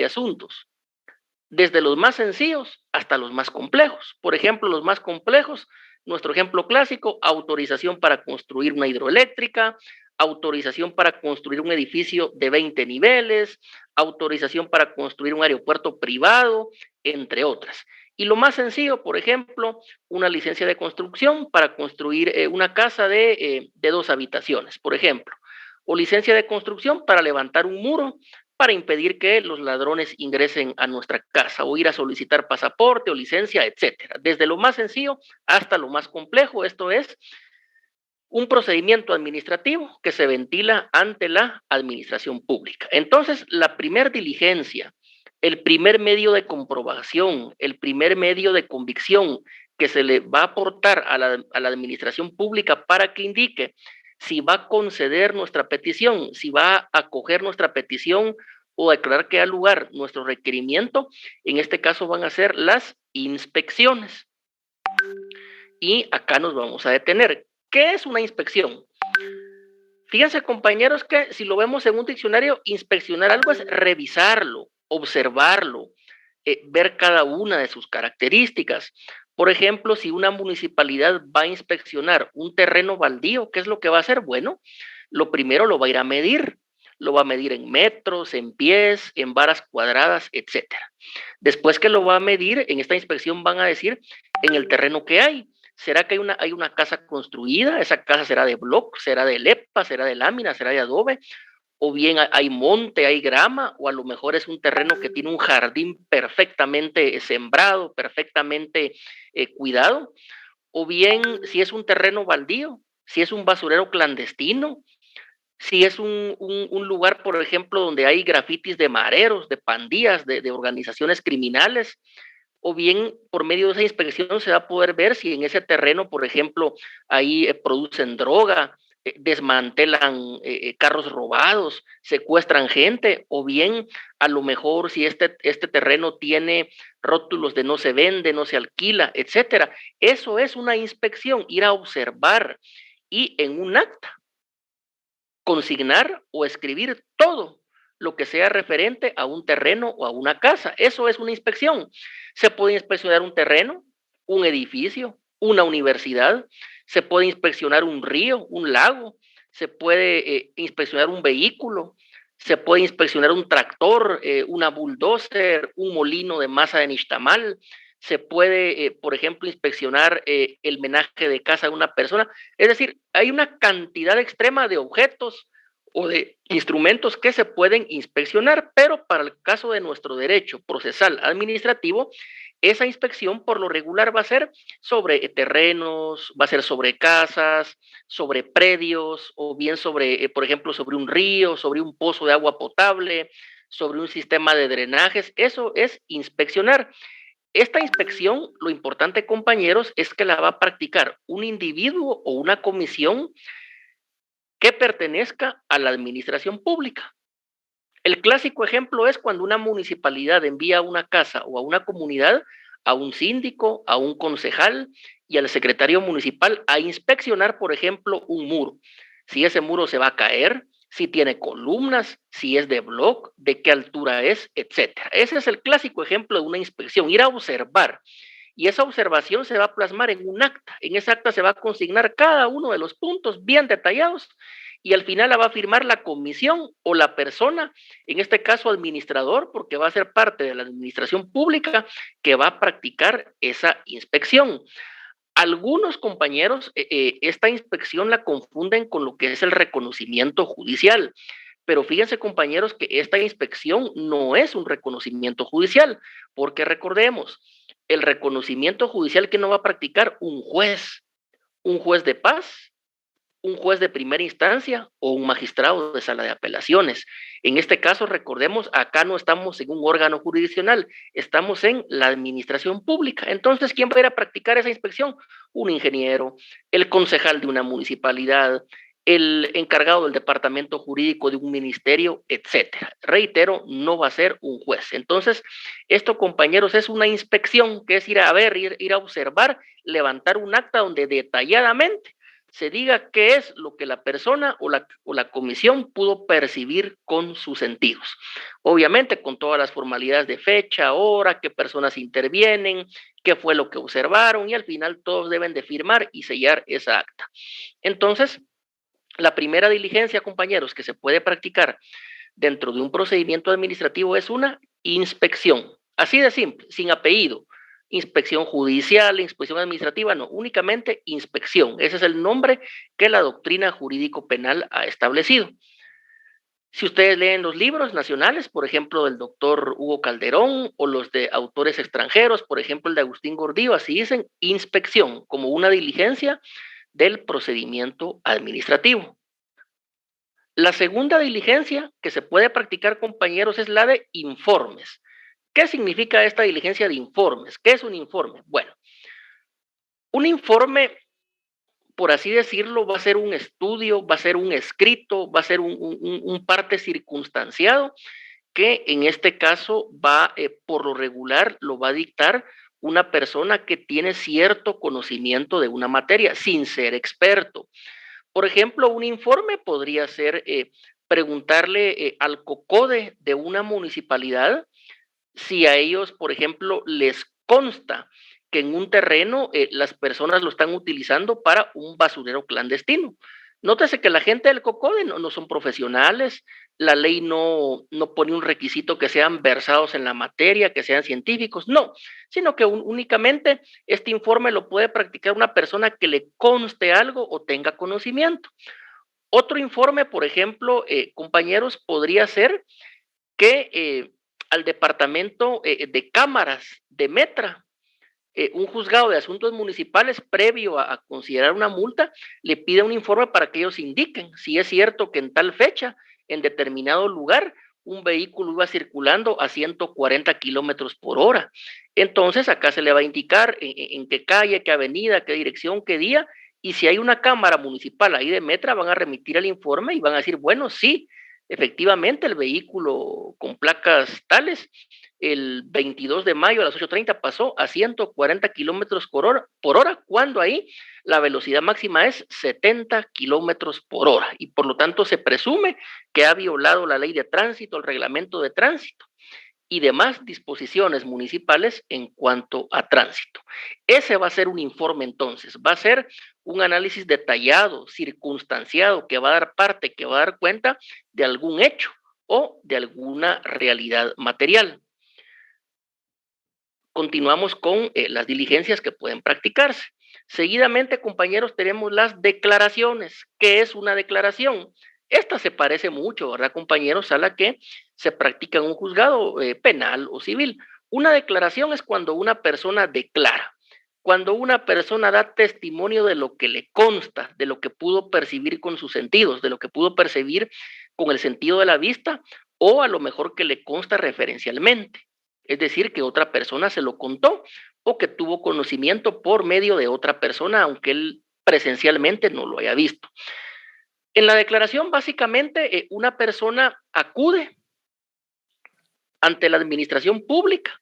asuntos, desde los más sencillos hasta los más complejos. Por ejemplo, los más complejos, nuestro ejemplo clásico, autorización para construir una hidroeléctrica, autorización para construir un edificio de 20 niveles, autorización para construir un aeropuerto privado, entre otras. Y lo más sencillo, por ejemplo, una licencia de construcción para construir una casa de 2 habitaciones, por ejemplo, o licencia de construcción para levantar un muro para impedir que los ladrones ingresen a nuestra casa o ir a solicitar pasaporte o licencia, etcétera. Desde lo más sencillo hasta lo más complejo, esto es un procedimiento administrativo que se ventila ante la administración pública. Entonces, la primer diligencia, el primer medio de comprobación, el primer medio de convicción que se le va a aportar a la administración pública para que indique si va a conceder nuestra petición, si va a acoger nuestra petición o declarar que da lugar nuestro requerimiento, en este caso van a ser las inspecciones. Y acá nos vamos a detener. ¿Qué es una inspección? Fíjense, compañeros, que si lo vemos en un diccionario, inspeccionar algo es revisarlo, observarlo, ver cada una de sus características. Por ejemplo, si una municipalidad va a inspeccionar un terreno baldío, ¿qué es lo que va a hacer? Bueno, lo primero lo va a ir a medir. Lo va a medir en metros, en pies, en varas cuadradas, etcétera. Después que lo va a medir, en esta inspección van a decir en el terreno que hay. ¿Será que hay una casa construida? ¿Esa casa será de bloc, será de lepa, será de lámina, será de adobe? ¿O bien hay monte, hay grama? ¿O a lo mejor es un terreno que tiene un jardín perfectamente sembrado, perfectamente cuidado? ¿O bien si es un terreno baldío, si es un basurero clandestino, si es un lugar, por ejemplo, donde hay grafitis de mareros, de pandillas, de organizaciones criminales? O bien por medio de esa inspección se va a poder ver si en ese terreno, por ejemplo, ahí producen droga, desmantelan carros robados, secuestran gente, o bien a lo mejor si este terreno tiene rótulos de no se vende, no se alquila, etcétera. Eso es una inspección, ir a observar y en un acta consignar o escribir todo lo que sea referente a un terreno o a una casa. Eso es una inspección. Se puede inspeccionar un terreno, un edificio, una universidad, se puede inspeccionar un río, un lago, se puede inspeccionar un vehículo, se puede inspeccionar un tractor, una bulldozer, un molino de masa de nixtamal, se puede, por ejemplo, inspeccionar el menaje de casa de una persona. Es decir, hay una cantidad extrema de objetos o de instrumentos que se pueden inspeccionar, pero para el caso de nuestro derecho procesal administrativo, esa inspección por lo regular va a ser sobre terrenos, va a ser sobre casas, sobre predios, o bien sobre, por ejemplo, sobre un río, sobre un pozo de agua potable, sobre un sistema de drenajes. Eso es inspeccionar. Esta inspección, lo importante, compañeros, es que la va a practicar un individuo o una comisión que pertenezca a la administración pública. El clásico ejemplo es cuando una municipalidad envía a una casa o a una comunidad a un síndico, a un concejal y al secretario municipal a inspeccionar, por ejemplo, un muro. Si ese muro se va a caer, si tiene columnas, si es de bloc, de qué altura es, etcétera. Ese es el clásico ejemplo de una inspección, ir a observar. Y esa observación se va a plasmar en un acta. En esa acta se va a consignar cada uno de los puntos bien detallados y al final la va a firmar la comisión o la persona, en este caso administrador, porque va a ser parte de la administración pública que va a practicar esa inspección. Algunos compañeros esta inspección la confunden con lo que es el reconocimiento judicial, pero fíjense, compañeros, que esta inspección no es un reconocimiento judicial, porque recordemos, el reconocimiento judicial que no va a practicar un juez de paz, un juez de primera instancia o un magistrado de sala de apelaciones. En este caso, recordemos, acá no estamos en un órgano jurisdiccional, estamos en la administración pública. Entonces, ¿quién va a ir a practicar esa inspección? Un ingeniero, el concejal de una municipalidad, el encargado del departamento jurídico de un ministerio, etcétera. Reitero, no va a ser un juez. Entonces, esto, compañeros, es una inspección, que es ir a ver, ir a observar, levantar un acta donde detalladamente se diga qué es lo que la persona o la comisión pudo percibir con sus sentidos. Obviamente con todas las formalidades de fecha, hora, qué personas intervienen, qué fue lo que observaron y al final todos deben de firmar y sellar esa acta. Entonces, la primera diligencia, compañeros, que se puede practicar dentro de un procedimiento administrativo es una inspección. Así de simple, sin apellido. Inspección judicial, inspección administrativa, no, únicamente inspección. Ese es el nombre que la doctrina jurídico-penal ha establecido. Si ustedes leen los libros nacionales, por ejemplo, del doctor Hugo Calderón o los de autores extranjeros, por ejemplo, el de Agustín Gordillo, así dicen inspección como una diligencia del procedimiento administrativo. La segunda diligencia que se puede practicar, compañeros, es la de informes. ¿Qué significa esta diligencia de informes? ¿Qué es un informe? Bueno, un informe, por así decirlo, va a ser un estudio, va a ser un escrito, va a ser un parte circunstanciado que en este caso va, por lo regular, lo va a dictar una persona que tiene cierto conocimiento de una materia sin ser experto. Por ejemplo, un informe podría ser preguntarle al COCODE de una municipalidad si a ellos, por ejemplo, les consta que en un terreno las personas lo están utilizando para un basurero clandestino. Nótese que la gente del COCODE no son profesionales, la ley no pone un requisito que sean versados en la materia, que sean científicos, no, sino que únicamente este informe lo puede practicar una persona que le conste algo o tenga conocimiento. Otro informe, por ejemplo, compañeros, podría ser que al departamento de cámaras de Metra, un juzgado de asuntos municipales previo a considerar una multa, le pide un informe para que ellos indiquen si es cierto que en tal fecha, en determinado lugar, un vehículo iba circulando a 140 kilómetros por hora. Entonces, acá se le va a indicar en qué calle, qué avenida, qué dirección, qué día, y si hay una cámara municipal ahí de Metra, van a remitir el informe y van a decir, bueno, sí, efectivamente, el vehículo con placas tales, el 22 de mayo a las 8:30 pasó a 140 kilómetros por hora, cuando ahí la velocidad máxima es 70 kilómetros por hora y por lo tanto se presume que ha violado la ley de tránsito, el reglamento de tránsito y demás disposiciones municipales en cuanto a tránsito. Ese va a ser un informe entonces, va a ser un análisis detallado, circunstanciado, que va a dar parte, que va a dar cuenta de algún hecho o de alguna realidad material. Continuamos con las diligencias que pueden practicarse. Seguidamente, compañeros, tenemos las declaraciones. ¿Qué es una declaración? Esta se parece mucho, ¿verdad, compañeros?, a la que se practica en un juzgado penal o civil. Una declaración es cuando una persona declara, cuando una persona da testimonio de lo que le consta, de lo que pudo percibir con sus sentidos, de lo que pudo percibir con el sentido de la vista o a lo mejor que le consta referencialmente. Es decir, que otra persona se lo contó o que tuvo conocimiento por medio de otra persona, aunque él presencialmente no lo haya visto. En la declaración, básicamente, una persona acude ante la administración pública,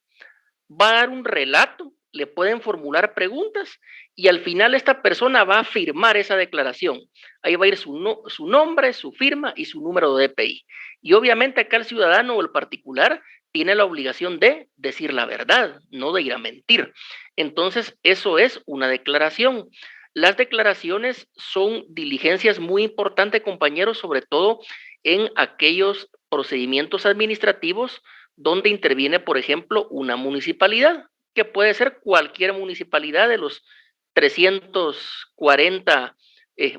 va a dar un relato, le pueden formular preguntas y al final esta persona va a firmar esa declaración. Ahí va a ir su nombre, su firma y su número de DPI. Y obviamente acá el ciudadano o el particular tiene la obligación de decir la verdad, no de ir a mentir. Entonces, eso es una declaración. Las declaraciones son diligencias muy importantes, compañeros, sobre todo en aquellos procedimientos administrativos donde interviene, por ejemplo, una municipalidad, que puede ser cualquier municipalidad de los 340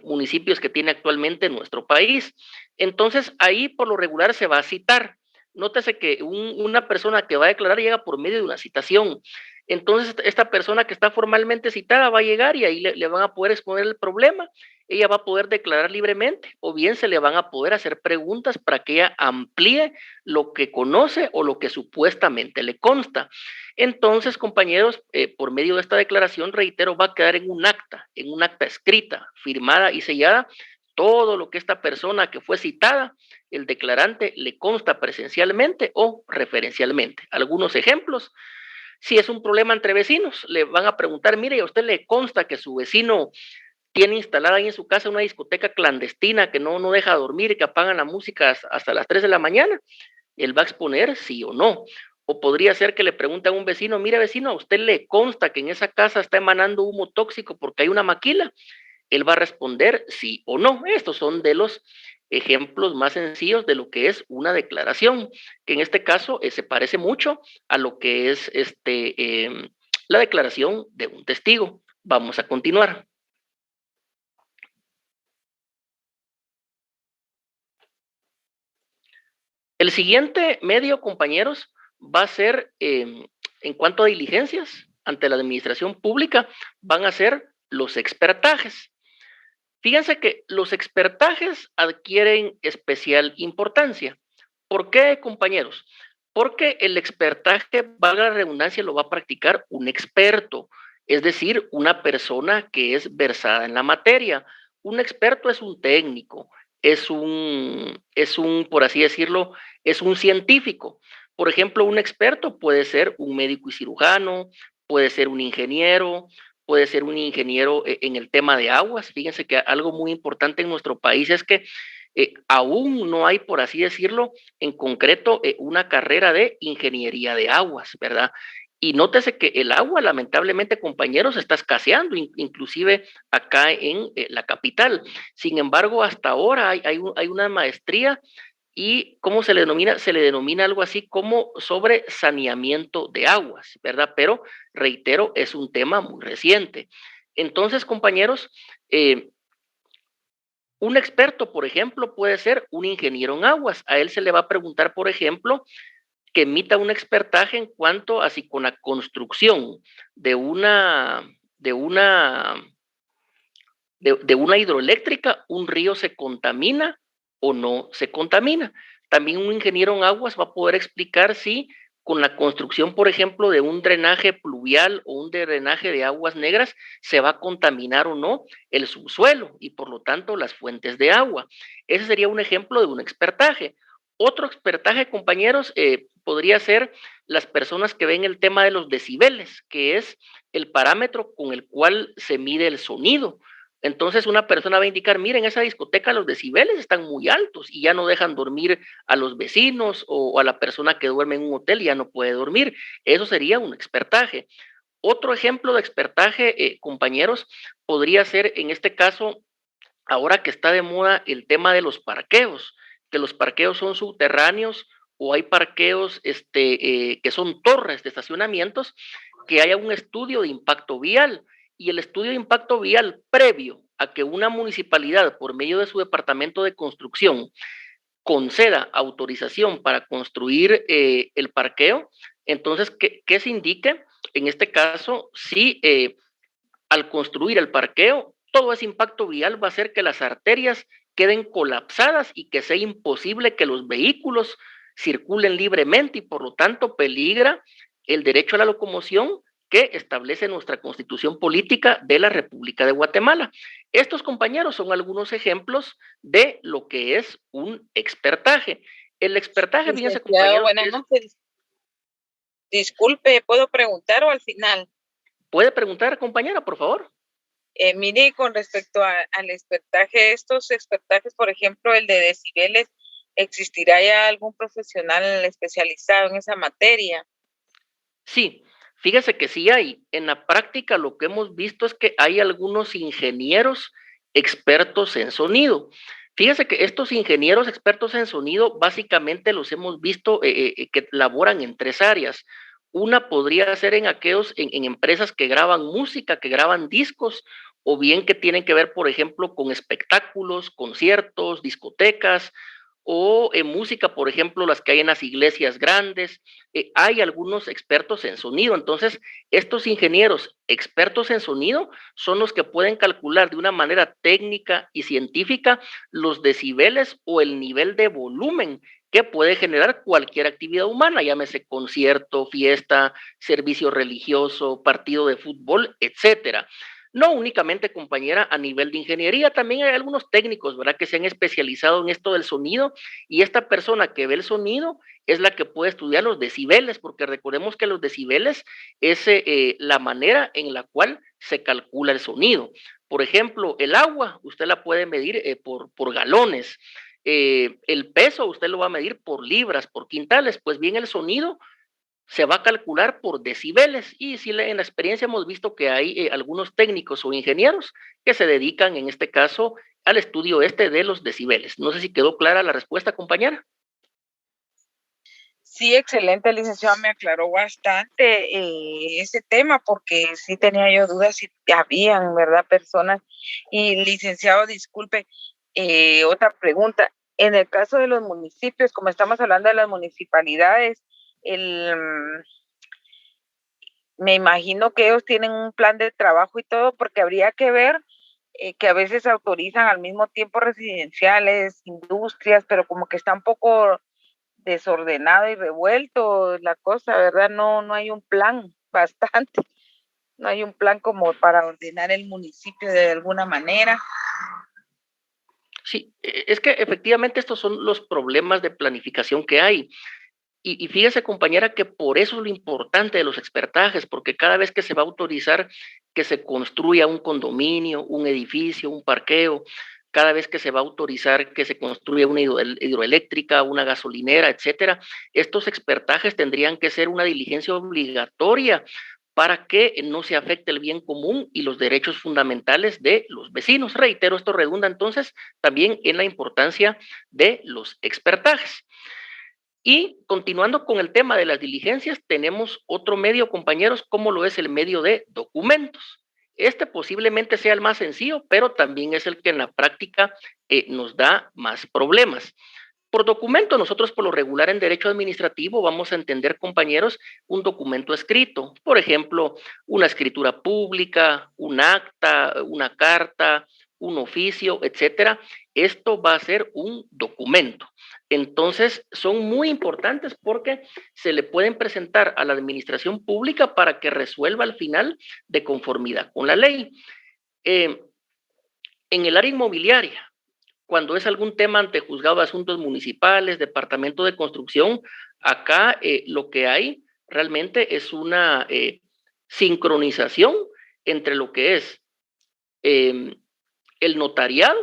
municipios que tiene actualmente nuestro país. Entonces, ahí por lo regular se va a citar. Nótese que una persona que va a declarar llega por medio de una citación. Entonces, esta persona que está formalmente citada va a llegar y ahí le van a poder exponer el problema. Ella va a poder declarar libremente o bien se le van a poder hacer preguntas para que ella amplíe lo que conoce o lo que supuestamente le consta. Entonces, compañeros, por medio de esta declaración, reitero, va a quedar en un acta escrita, firmada y sellada, todo lo que esta persona que fue citada, el declarante, le consta presencialmente o referencialmente. Algunos ejemplos. Si es un problema entre vecinos, le van a preguntar, mire, ¿a usted le consta que su vecino tiene instalada ahí en su casa una discoteca clandestina que no deja dormir y que apagan la música hasta las 3 de la mañana, él va a exponer sí o no. O podría ser que le pregunte a un vecino, mire vecino, ¿a usted le consta que en esa casa está emanando humo tóxico porque hay una maquila? Él va a responder sí o no. Estos son de los ejemplos más sencillos de lo que es una declaración, que en este caso se parece mucho a lo que es la declaración de un testigo. Vamos a continuar. El siguiente medio, compañeros, va a ser, en cuanto a diligencias ante la administración pública, van a ser los expertajes. Fíjense que los expertajes adquieren especial importancia. ¿Por qué, compañeros? Porque el expertaje, valga la redundancia, lo va a practicar un experto, es decir, una persona que es versada en la materia. Un experto es un técnico, por así decirlo, es un científico. Por ejemplo, un experto puede ser un médico y cirujano, puede ser un ingeniero, puede ser un ingeniero en el tema de aguas. Fíjense que algo muy importante en nuestro país es que aún no hay, por así decirlo, en concreto, una carrera de ingeniería de aguas, ¿verdad? Y nótese que el agua, lamentablemente, compañeros, está escaseando, inclusive acá en la capital. Sin embargo, hasta ahora hay una maestría y ¿cómo se le denomina? Se le denomina algo así como sobre saneamiento de aguas, ¿verdad? Pero, reitero, es un tema muy reciente. Entonces, compañeros, un experto, por ejemplo, puede ser un ingeniero en aguas. A él se le va a preguntar, por ejemplo, que emita un expertaje en cuanto a si con la construcción de una hidroeléctrica un río se contamina o no se contamina. También un ingeniero en aguas va a poder explicar si con la construcción, por ejemplo, de un drenaje pluvial o un drenaje de aguas negras se va a contaminar o no el subsuelo y por lo tanto las fuentes de agua. Ese sería un ejemplo de un expertaje. Otro expertaje, compañeros, podría ser las personas que ven el tema de los decibeles, que es el parámetro con el cual se mide el sonido. Entonces una persona va a indicar, miren, en esa discoteca los decibeles están muy altos y ya no dejan dormir a los vecinos o a la persona que duerme en un hotel y ya no puede dormir. Eso sería un expertaje. Otro ejemplo de expertaje, compañeros, podría ser en este caso, ahora que está de moda el tema de los parqueos, que los parqueos son subterráneos o hay parqueos que son torres de estacionamientos, que haya un estudio de impacto vial y el estudio de impacto vial previo a que una municipalidad, por medio de su departamento de construcción, conceda autorización para construir el parqueo, entonces, ¿qué se indique? En este caso, si al construir el parqueo, todo ese impacto vial va a hacer que las arterias queden colapsadas y que sea imposible que los vehículos circulen libremente y por lo tanto peligra el derecho a la locomoción que establece nuestra constitución política de la República de Guatemala. Estos, compañeros, son algunos ejemplos de lo que es un expertaje. El expertaje, fíjense, compañeros, buenas noches. Disculpe, ¿puedo preguntar o al final? Puede preguntar, compañera, por favor. Mire, con respecto al expertaje, estos expertajes, por ejemplo, el de decibeles, ¿existirá ya algún profesional especializado en esa materia? Sí, fíjese que sí hay. En la práctica lo que hemos visto es que hay algunos ingenieros expertos en sonido. Fíjese que estos ingenieros expertos en sonido básicamente los hemos visto que laboran en tres áreas. Una podría ser en aquellos, en empresas que graban música, que graban discos, o bien que tienen que ver, por ejemplo, con espectáculos, conciertos, discotecas, o en música, por ejemplo, las que hay en las iglesias grandes. Hay algunos expertos en sonido. Entonces, estos ingenieros expertos en sonido son los que pueden calcular de una manera técnica y científica los decibeles o el nivel de volumen que puede generar cualquier actividad humana, llámese concierto, fiesta, servicio religioso, partido de fútbol, etcétera. No únicamente, compañera, a nivel de ingeniería, también hay algunos técnicos, ¿verdad?, que se han especializado en esto del sonido, y esta persona que ve el sonido es la que puede estudiar los decibeles, porque recordemos que los decibeles es la manera en la cual se calcula el sonido. Por ejemplo, el agua, usted la puede medir por galones. El peso usted lo va a medir por libras, por quintales. Pues bien, el sonido se va a calcular por decibeles, y sí, en la experiencia hemos visto que hay algunos técnicos o ingenieros que se dedican en este caso al estudio de los decibeles. No sé si quedó clara la respuesta, compañera. Sí, excelente, licenciado, me aclaró bastante ese tema porque sí tenía yo dudas si habían, ¿verdad?, personas. Y licenciado, disculpe, otra pregunta. En el caso de los municipios, como estamos hablando de las municipalidades, el, me imagino que ellos tienen un plan de trabajo y todo, porque habría que ver que a veces autorizan al mismo tiempo residenciales, industrias, pero como que está un poco desordenado y revuelto la cosa, ¿verdad? No, no hay un plan bastante, no hay un plan como para ordenar el municipio de alguna manera. Sí, es que efectivamente estos son los problemas de planificación que hay. Y fíjese, compañera, que por eso es lo importante de los expertajes, porque cada vez que se va a autorizar que se construya un condominio, un edificio, un parqueo, cada vez que se va a autorizar que se construya una hidroeléctrica, una gasolinera, etcétera, estos expertajes tendrían que ser una diligencia obligatoria para que no se afecte el bien común y los derechos fundamentales de los vecinos. Reitero, esto redunda entonces también en la importancia de los expertajes. Y continuando con el tema de las diligencias, tenemos otro medio, compañeros, como lo es el medio de documentos. Este posiblemente sea el más sencillo, pero también es el que en la práctica nos da más problemas. Por documento, nosotros por lo regular en derecho administrativo vamos a entender, compañeros, un documento escrito. Por ejemplo, una escritura pública, un acta, una carta, un oficio, etcétera. Esto va a ser un documento. Entonces, son muy importantes porque se le pueden presentar a la administración pública para que resuelva al final de conformidad con la ley. Eh, en el área inmobiliaria, cuando es algún tema ante juzgado de asuntos municipales, departamento de construcción, acá lo que hay realmente es una sincronización entre lo que es eh, el notariado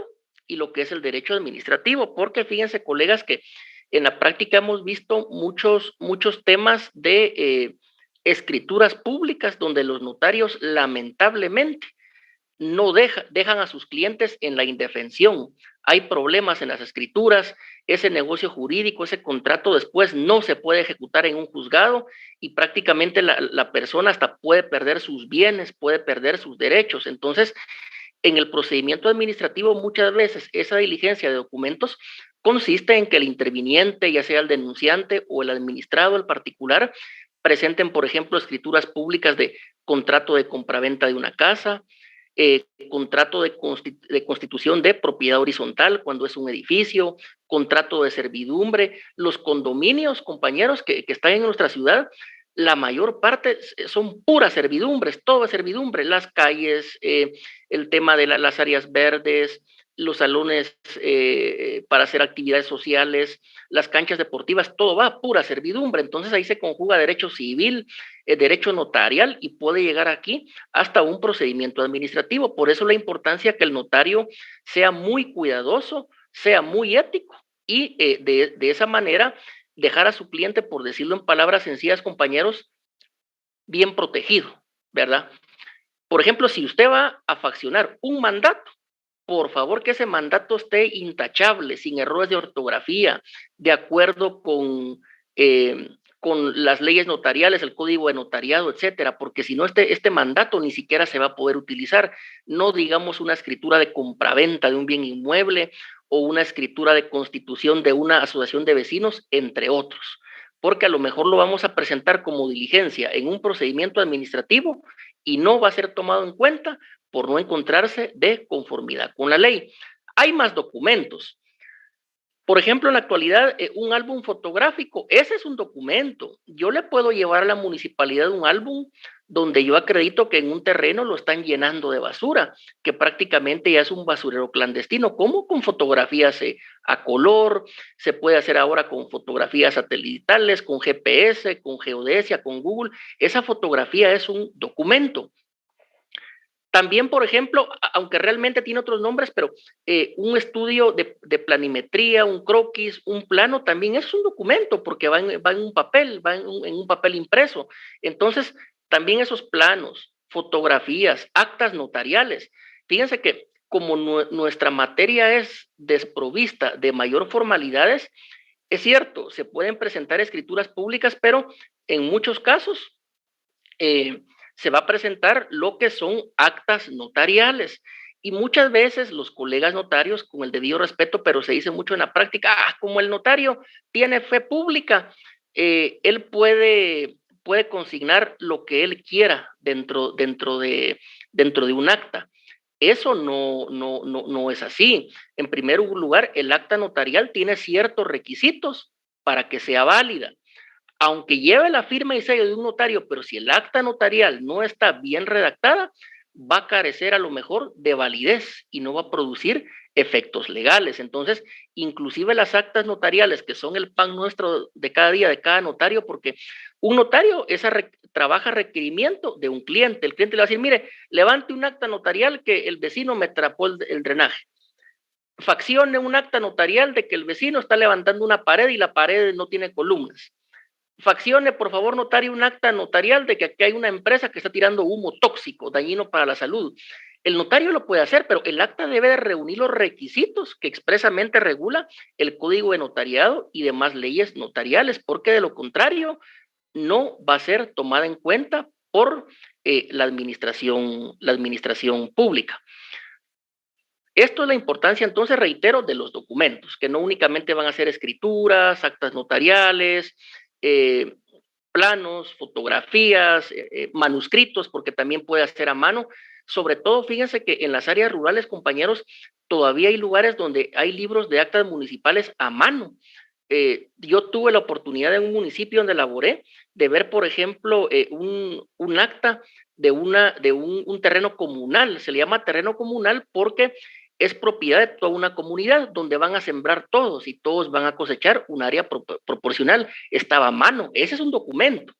y lo que es el derecho administrativo, porque fíjense, colegas, que en la práctica hemos visto muchos temas de escrituras públicas donde los notarios lamentablemente no dejan a sus clientes en la indefensión. Hay problemas en las escrituras, ese negocio jurídico, ese contrato después no se puede ejecutar en un juzgado y prácticamente la persona hasta puede perder sus bienes, puede perder sus derechos. Entonces, en el procedimiento administrativo muchas veces esa diligencia de documentos consiste en que el interviniente, ya sea el denunciante o el administrado, el particular, presenten, por ejemplo, escrituras públicas de contrato de compraventa de una casa, contrato de constitución de propiedad horizontal cuando es un edificio, contrato de servidumbre, los condominios, compañeros, que están en nuestra ciudad, la mayor parte son puras servidumbres, todo es servidumbre, las calles, el tema de las áreas verdes, los salones para hacer actividades sociales, las canchas deportivas, todo va a pura servidumbre. Entonces ahí se conjuga derecho civil, derecho notarial y puede llegar aquí hasta un procedimiento administrativo. Por eso la importancia que el notario sea muy cuidadoso, sea muy ético y de esa manera dejar a su cliente, por decirlo en palabras sencillas, compañeros, bien protegido, ¿verdad? Por ejemplo, si usted va a faccionar un mandato, por favor que ese mandato esté intachable, sin errores de ortografía, de acuerdo con las leyes notariales, el código de notariado, etcétera, porque si no, este mandato ni siquiera se va a poder utilizar. No digamos una escritura de compraventa de un bien inmueble o una escritura de constitución de una asociación de vecinos, entre otros, porque a lo mejor lo vamos a presentar como diligencia en un procedimiento administrativo y no va a ser tomado en cuenta por no encontrarse de conformidad con la ley. Hay más documentos. Por ejemplo, en la actualidad, un álbum fotográfico, ese es un documento. Yo le puedo llevar a la municipalidad un álbum donde yo acredito que en un terreno lo están llenando de basura, que prácticamente ya es un basurero clandestino, como con fotografías a color, se puede hacer ahora con fotografías satelitales, con GPS, con geodesia, con Google. Esa fotografía es un documento. También, por ejemplo, aunque realmente tiene otros nombres, pero un estudio de planimetría, un croquis, un plano, también es un documento porque va en un papel, en un papel impreso. Entonces, también esos planos, fotografías, actas notariales. Fíjense que como nuestra materia es desprovista de mayor formalidades, es cierto, se pueden presentar escrituras públicas, pero en muchos casos se va a presentar lo que son actas notariales. Y muchas veces los colegas notarios, con el debido respeto, pero se dice mucho en la práctica, como el notario tiene fe pública, él puede consignar lo que él quiera dentro de un acta. Eso no es así. En primer lugar, el acta notarial tiene ciertos requisitos para que sea válida, aunque lleve la firma y sello de un notario, pero si el acta notarial no está bien redactada, va a carecer a lo mejor de validez y no va a producir efectos legales. Entonces, inclusive las actas notariales, que son el pan nuestro de cada día, de cada notario, porque un notario trabaja requerimiento de un cliente. El cliente le va a decir, mire, levante un acta notarial que el vecino me trapó el drenaje. Faccione un acta notarial de que el vecino está levantando una pared y la pared no tiene columnas. Faccione, por favor, notario, un acta notarial de que aquí hay una empresa que está tirando humo tóxico, dañino para la salud. El notario lo puede hacer, pero el acta debe de reunir los requisitos que expresamente regula el Código de Notariado y demás leyes notariales, porque de lo contrario no va a ser tomada en cuenta por la administración pública. Esto es la importancia, entonces, reitero, de los documentos, que no únicamente van a ser escrituras, actas notariales, planos, fotografías, manuscritos, porque también puede hacer a mano. Sobre todo, fíjense que en las áreas rurales, compañeros, todavía hay lugares donde hay libros de actas municipales a mano. Yo tuve la oportunidad en un municipio donde laboré de ver, por ejemplo, un acta de un terreno comunal. Se le llama terreno comunal porque es propiedad de toda una comunidad donde van a sembrar todos y todos van a cosechar un área proporcional. Estaba a mano. Ese es un documento,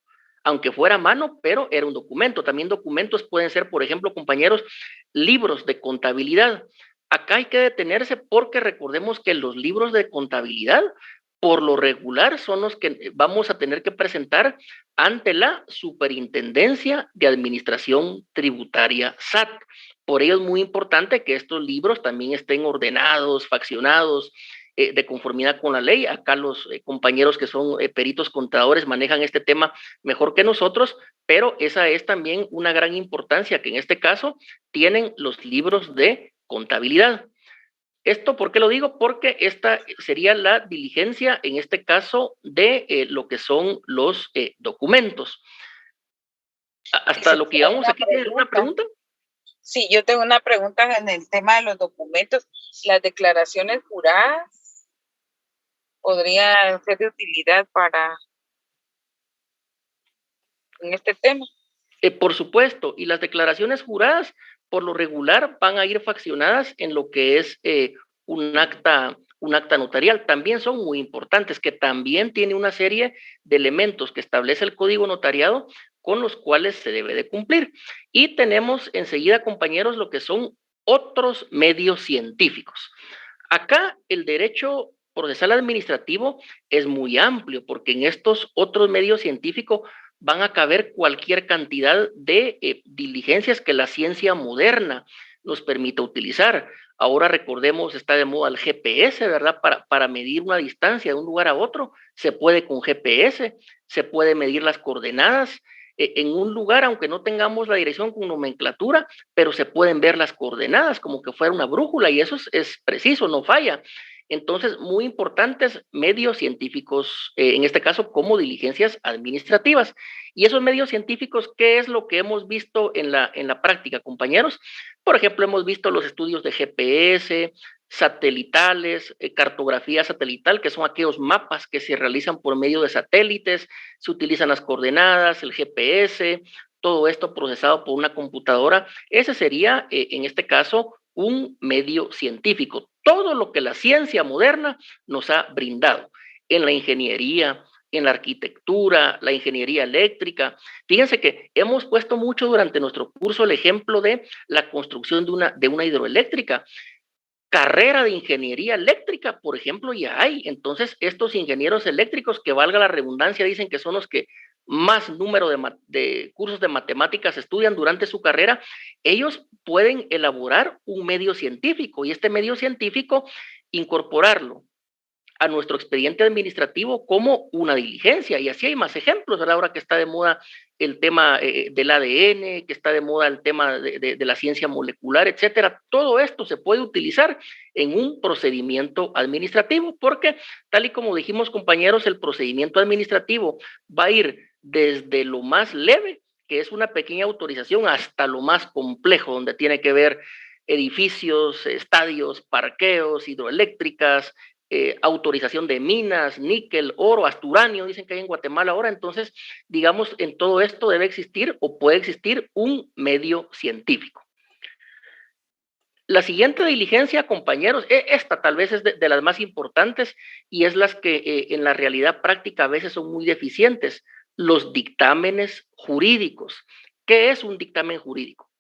aunque fuera a mano, pero era un documento. También documentos pueden ser, por ejemplo, compañeros, libros de contabilidad. Acá hay que detenerse porque recordemos que los libros de contabilidad por lo regular son los que vamos a tener que presentar ante la Superintendencia de Administración Tributaria SAT. Por ello es muy importante que estos libros también estén ordenados, faccionados, de conformidad con la ley. Acá los compañeros que son peritos contadores manejan este tema mejor que nosotros, pero esa es también una gran importancia que en este caso tienen los libros de contabilidad. ¿Esto por qué lo digo? Porque esta sería la diligencia, en este caso, de lo que son los documentos. Hasta lo que llevamos aquí, ¿tienes una pregunta? Sí, yo tengo una pregunta en el tema de los documentos. Las declaraciones juradas podrían ser de utilidad en este tema. Por supuesto, y las declaraciones juradas, por lo regular, van a ir faccionadas en lo que es un acta notarial. También son muy importantes, que también tiene una serie de elementos que establece el Código Notariado con los cuales se debe de cumplir. Y tenemos enseguida, compañeros, lo que son otros medios científicos. Acá el derecho procesal administrativo es muy amplio, porque en estos otros medios científicos van a caber cualquier cantidad de diligencias que la ciencia moderna nos permita utilizar. Ahora recordemos, está de moda el GPS, ¿verdad? Para medir una distancia de un lugar a otro, se puede con GPS, se puede medir las coordenadas en un lugar, aunque no tengamos la dirección con nomenclatura, pero se pueden ver las coordenadas como que fuera una brújula y eso es preciso, no falla. Entonces, muy importantes medios científicos, en este caso como diligencias administrativas. Y esos medios científicos, ¿qué es lo que hemos visto en la práctica, compañeros? Por ejemplo, hemos visto los estudios de GPS, satelitales, cartografía satelital, que son aquellos mapas que se realizan por medio de satélites, se utilizan las coordenadas, el GPS, todo esto procesado por una computadora. Ese sería, en este caso, un medio científico. Todo lo que la ciencia moderna nos ha brindado en la ingeniería, en la arquitectura, la ingeniería eléctrica. Fíjense que hemos puesto mucho durante nuestro curso el ejemplo de la construcción de una hidroeléctrica. Carrera de ingeniería eléctrica, por ejemplo, ya hay. Entonces, estos ingenieros eléctricos, que valga la redundancia, dicen que son los que más número de cursos de matemáticas estudian durante su carrera. Ellos pueden elaborar un medio científico y este medio científico incorporarlo a nuestro expediente administrativo como una diligencia. Y así hay más ejemplos, ¿verdad? Ahora que está de moda el tema del ADN, que está de moda el tema de la ciencia molecular, etcétera. Todo esto se puede utilizar en un procedimiento administrativo, porque tal y como dijimos, compañeros, el procedimiento administrativo va a ir desde lo más leve, que es una pequeña autorización, hasta lo más complejo, donde tiene que ver edificios, estadios, parqueos, hidroeléctricas, autorización de minas, níquel, oro, hasta uranio, dicen que hay en Guatemala ahora. Entonces, digamos, en todo esto debe existir o puede existir un medio científico. La siguiente diligencia, compañeros, esta tal vez es de las más importantes y es las que en la realidad práctica a veces son muy deficientes, los dictámenes jurídicos. ¿Qué es un dictamen jurídico?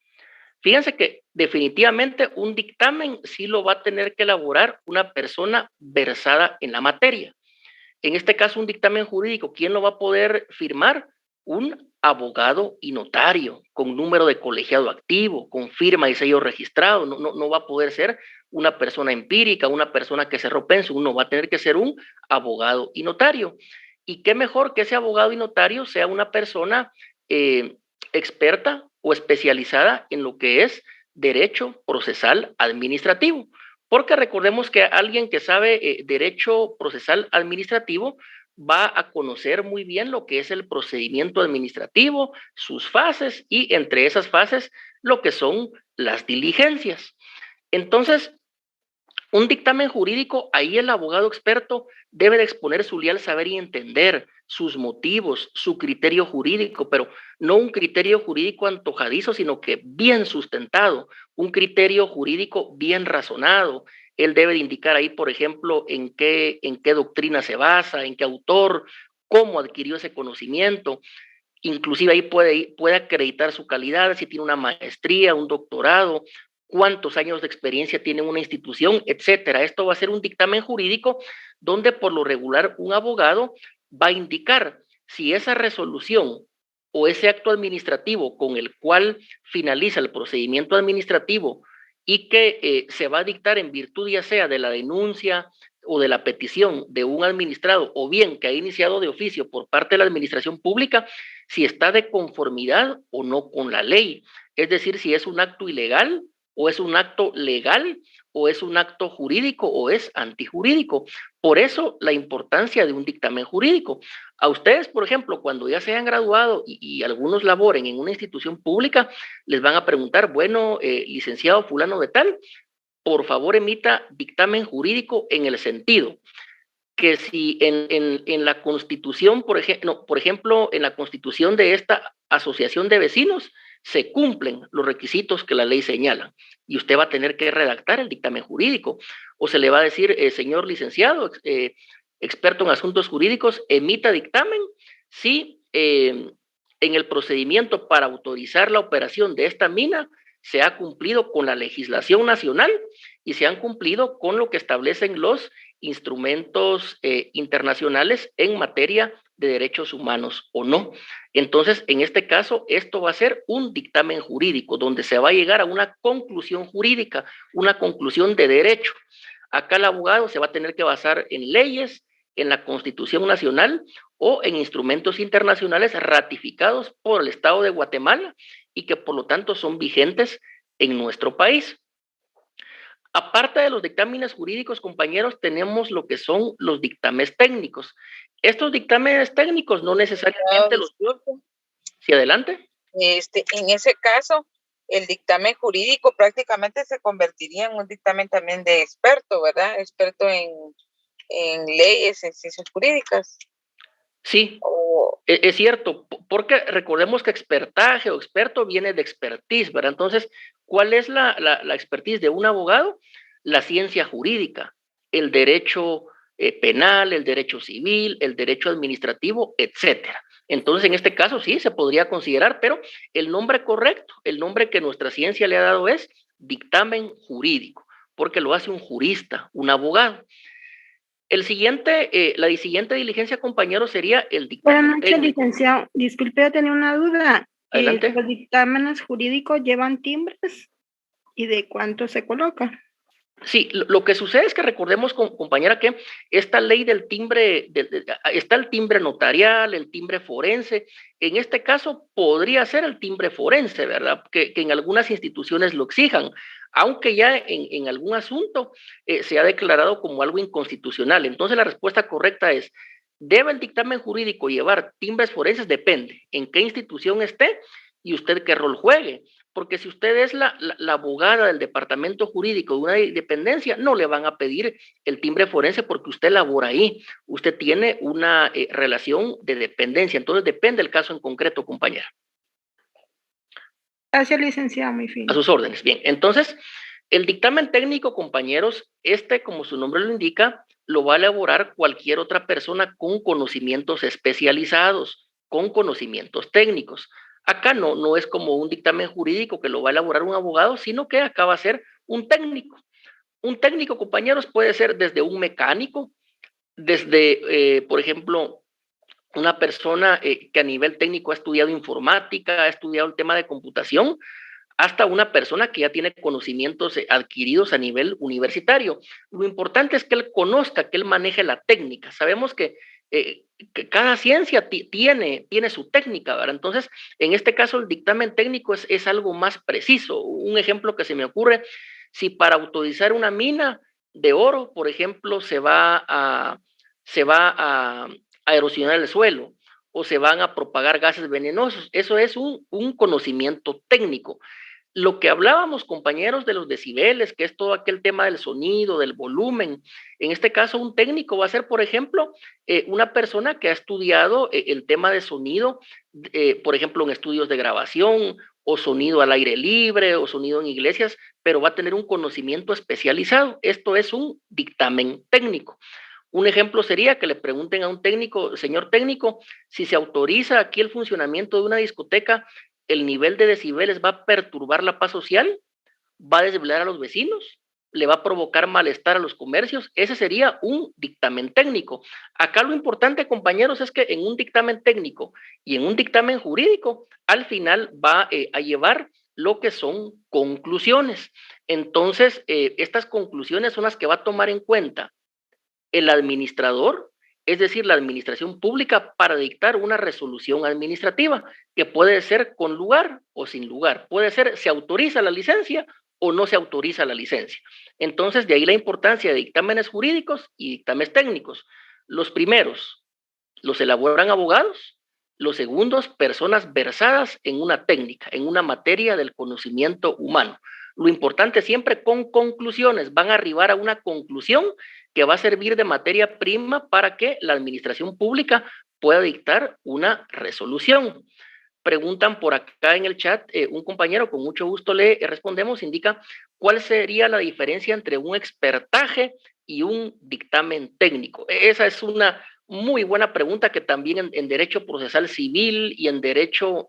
Fíjense que definitivamente un dictamen sí lo va a tener que elaborar una persona versada en la materia. En este caso, un dictamen jurídico, ¿quién lo va a poder firmar? Un abogado y notario, con número de colegiado activo, con firma y sello registrado. No va a poder ser una persona empírica, una persona que cerró pensum, no, va a tener que ser un abogado y notario. Y qué mejor que ese abogado y notario sea una persona experta o especializada en lo que es derecho procesal administrativo. Porque recordemos que alguien que sabe derecho procesal administrativo va a conocer muy bien lo que es el procedimiento administrativo, sus fases y entre esas fases lo que son las diligencias. Entonces, un dictamen jurídico, ahí el abogado experto debe de exponer su leal saber y entender sus motivos, su criterio jurídico, pero no un criterio jurídico antojadizo, sino que bien sustentado, un criterio jurídico bien razonado. Él debe de indicar ahí, por ejemplo, en qué doctrina se basa, en qué autor, cómo adquirió ese conocimiento. Inclusive ahí puede acreditar su calidad, si tiene una maestría, un doctorado, cuántos años de experiencia tiene una institución, etcétera. Esto va a ser un dictamen jurídico donde por lo regular un abogado va a indicar si esa resolución o ese acto administrativo con el cual finaliza el procedimiento administrativo y que se va a dictar en virtud ya sea de la denuncia o de la petición de un administrado o bien que ha iniciado de oficio por parte de la administración pública, si está de conformidad o no con la ley. Es decir, si es un acto ilegal o es un acto legal o es un acto jurídico o es antijurídico. Por eso la importancia de un dictamen jurídico. A ustedes, por ejemplo, cuando ya se hayan graduado y algunos laboren en una institución pública, les van a preguntar, bueno, licenciado fulano de tal, por favor emita dictamen jurídico en el sentido que si en la constitución, por ejemplo, en la constitución de esta asociación de vecinos, se cumplen los requisitos que la ley señala y usted va a tener que redactar el dictamen jurídico o se le va a decir, señor licenciado, experto en asuntos jurídicos, emita dictamen si en el procedimiento para autorizar la operación de esta mina se ha cumplido con la legislación nacional y se han cumplido con lo que establecen los instrumentos internacionales en materia de derechos humanos o no. Entonces, en este caso, esto va a ser un dictamen jurídico donde se va a llegar a una conclusión jurídica, una conclusión de derecho. Acá el abogado se va a tener que basar en leyes, en la Constitución Nacional o en instrumentos internacionales ratificados por el Estado de Guatemala y que por lo tanto son vigentes en nuestro país. Aparte de los dictámenes jurídicos, compañeros, tenemos lo que son los dictámenes técnicos. Estos dictámenes técnicos no necesariamente los... Sí, adelante. En ese caso, el dictamen jurídico prácticamente se convertiría en un dictamen también de experto, ¿verdad? Experto en leyes, en ciencias jurídicas. Sí. Es cierto, porque recordemos que expertaje o experto viene de expertise, ¿verdad? Entonces, ¿cuál es la expertise de un abogado? La ciencia jurídica, el derecho penal, el derecho civil, el derecho administrativo, etcétera. Entonces, en este caso sí se podría considerar, pero el nombre correcto, el nombre que nuestra ciencia le ha dado es dictamen jurídico, porque lo hace un jurista, un abogado. La siguiente diligencia, compañero, sería el Buenas dictamen noches, técnico. licenciado. Disculpe, yo tenía una duda. Adelante. ¿Los dictámenes jurídicos llevan timbres? ¿Y de cuánto se coloca? Sí, lo que sucede es que recordemos, compañera, que esta ley del timbre, está el timbre notarial, el timbre forense. En este caso podría ser el timbre forense, ¿verdad? Que en algunas instituciones lo exijan, aunque ya en algún asunto se ha declarado como algo inconstitucional. Entonces la respuesta correcta es, ¿debe el dictamen jurídico llevar timbres forenses? Depende en qué institución esté y usted qué rol juegue. Porque si usted es la abogada del departamento jurídico de una dependencia, no le van a pedir el timbre forense porque usted labora ahí. Usted tiene una relación de dependencia. Entonces depende del caso en concreto, compañera. Gracias, licenciada, muy A fino. sus órdenes. Bien, entonces, el dictamen técnico, compañeros, como su nombre lo indica, lo va a elaborar cualquier otra persona con conocimientos especializados, con conocimientos técnicos. Acá no es como un dictamen jurídico que lo va a elaborar un abogado, sino que acá va a ser un técnico. Un técnico, compañeros, puede ser desde un mecánico, desde, por ejemplo, una persona que a nivel técnico ha estudiado informática, ha estudiado el tema de computación, hasta una persona que ya tiene conocimientos adquiridos a nivel universitario. Lo importante es que él conozca, que él maneje la técnica. Sabemos que cada ciencia tiene su técnica, ¿verdad? Entonces, en este caso, el dictamen técnico es algo más preciso. Un ejemplo que se me ocurre, si para autorizar una mina de oro, por ejemplo, se va a erosionar el suelo o se van a propagar gases venenosos, eso es un conocimiento técnico. Lo que hablábamos, compañeros, de los decibeles, que es todo aquel tema del sonido, del volumen. En este caso, un técnico va a ser, por ejemplo, una persona que ha estudiado el tema de sonido, por ejemplo, en estudios de grabación, o sonido al aire libre, o sonido en iglesias, pero va a tener un conocimiento especializado. Esto es un dictamen técnico. Un ejemplo sería que le pregunten a un técnico, señor técnico, si se autoriza aquí el funcionamiento de una discoteca, el nivel de decibeles va a perturbar la paz social, va a desvelar a los vecinos, le va a provocar malestar a los comercios. Ese sería un dictamen técnico. Acá lo importante, compañeros, es que en un dictamen técnico y en un dictamen jurídico, al final va a llevar lo que son conclusiones. Entonces, estas conclusiones son las que va a tomar en cuenta el administrador, es decir, la administración pública, para dictar una resolución administrativa, que puede ser con lugar o sin lugar. Puede ser, se autoriza la licencia o no se autoriza la licencia. Entonces, de ahí la importancia de dictámenes jurídicos y dictámenes técnicos. Los primeros los elaboran abogados, los segundos, personas versadas en una técnica, en una materia del conocimiento humano. Lo importante siempre con conclusiones, van a arribar a una conclusión que va a servir de materia prima para que la administración pública pueda dictar una resolución. Preguntan por acá en el chat, un compañero, con mucho gusto le respondemos, indica cuál sería la diferencia entre un expertaje y un dictamen técnico. Esa es una muy buena pregunta que también en derecho procesal civil y en derecho